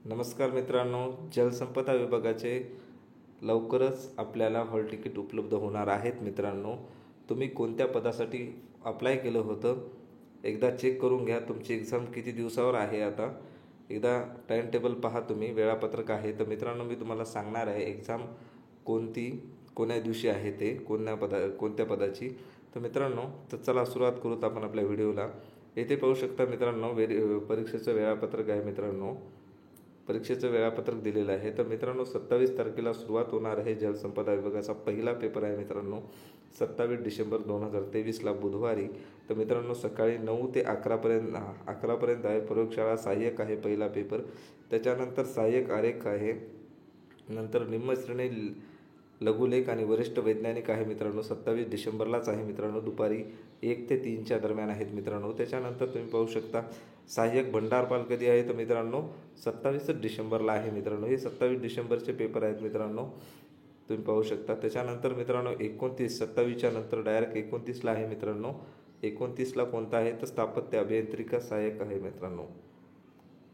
नमस्कार मित्रांनो, जलसंपदा विभागाचे लवकरच आपल्याला हॉल तिकीट उपलब्ध होणार आहेत. मित्रांनो, तुम्ही कोणत्या पदासाठी अप्लाय केलं होतं एकदा चेक करून घ्या. तुमची एक्झाम किती दिवसावर आहे आता एकदा टाईम टेबल पहा, तुम्ही वेळापत्रक आहे. तर मित्रांनो, मी तुम्हाला सांगणार आहे एक्झाम कोण्या दिवशी आहे ते कोणत्या पदाची. तर मित्रांनो, तर चला सुरुवात करूत आपण आपल्या व्हिडिओला. येथे पाहू शकता मित्रांनो, परीक्षेचं वेळापत्रक आहे. मित्रांनो, परीक्षेचं वेळापत्रक दिलेलं आहे. तर मित्रांनो, 27 तारखेला सुरुवात होणार आहे. जलसंपदा विभागाचा पहिला पेपर आहे मित्रांनो, 27 डिसेंबर 2023ला बुधवारी. तर मित्रांनो, सकाळी 9 ते 11पर्यंत आहे. प्रयोगशाळा सहाय्यक आहे पहिला पेपर. त्याच्यानंतर सहाय्यक आरेख आहे. नंतर निम्नश्रेणी लघुलेख आणि वरिष्ठ वैज्ञानिक आहे मित्रांनो, 27 डिसेंबरलाच आहे मित्रांनो, दुपारी 1 ते 3च्या दरम्यान आहेत मित्रांनो. त्याच्यानंतर तुम्ही पाहू शकता सहाय्यक भंडारपाल कधी आहे. तर मित्रांनो, 27 डिसेंबरला आहे मित्रांनो. हे 27 डिसेंबरचे पेपर आहेत मित्रांनो, तुम्ही पाहू शकता. त्याच्यानंतर मित्रांनो 27च्या नंतर डायरेक्ट 29ला आहे मित्रांनो. 29ला कोणता आहे तर स्थापत्य अभियांत्रिकी सहाय्यक आहे मित्रांनो,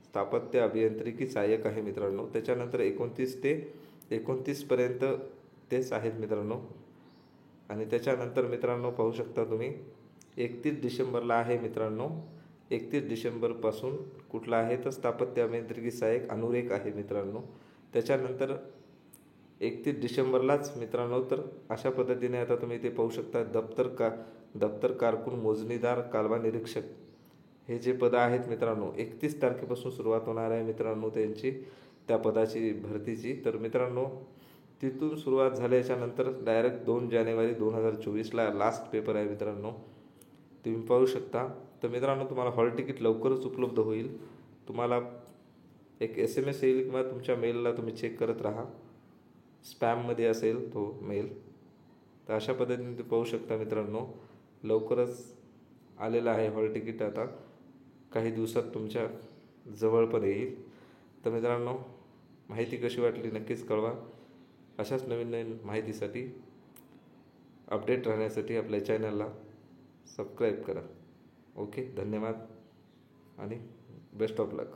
स्थापत्य अभियांत्रिकी सहाय्यक आहे मित्रांनो. त्याच्यानंतर 29 पर्यंत तेच आहेत मित्रांनो. आणि त्याच्यानंतर मित्रांनो पाहू शकता तुम्ही 31 डिसेंबरला आहे मित्रांनो. 31 डिसेंबरपासून कुठला आहे तर स्थापत्य अभियांत्रिकी सहाय्यक अनुरेख आहे मित्रांनो. त्याच्यानंतर 31 डिसेंबरलाच मित्रांनो, तर अशा पद्धतीने आता तुम्ही इथे पाहू शकता दप्तर कारकून मोजणीदार कालवा निरीक्षक हे जे पदं आहेत मित्रांनो, 31 तारखेपासून सुरुवात होणार आहे मित्रांनो त्या पदाची भरतीची. तर मित्रांनो, तिथून सुरुवात झाल्याच्यानंतर डायरेक्ट 2 जानेवारी 2024ला लास्ट पेपर आहे मित्रांनो, तुम्ही पाहू शकता. तर मित्रांनो, तुम्हाला हॉल तिकीट लवकरच उपलब्ध होईल. तुम्हाला एक SMS येईल किंवा तुमच्या मेलला तुम्ही चेक करत राहा, स्पॅममध्ये असेल तो मेल. तर अशा पद्धतीने तुम्ही पाहू शकता मित्रांनो, लवकरच आलेला आहे हॉल तिकीट. आता काही दिवसात तुमच्या जवळ पण येईल. तर मित्रांनो, माहिती कशी वाटली नक्कीच कळवा. अशाच नवीन माहितीसाठी अपडेट राहण्यासाठी आपल्या चॅनलला सबस्क्राईब करा. ओके, धन्यवाद आणि बेस्ट ऑफ लक.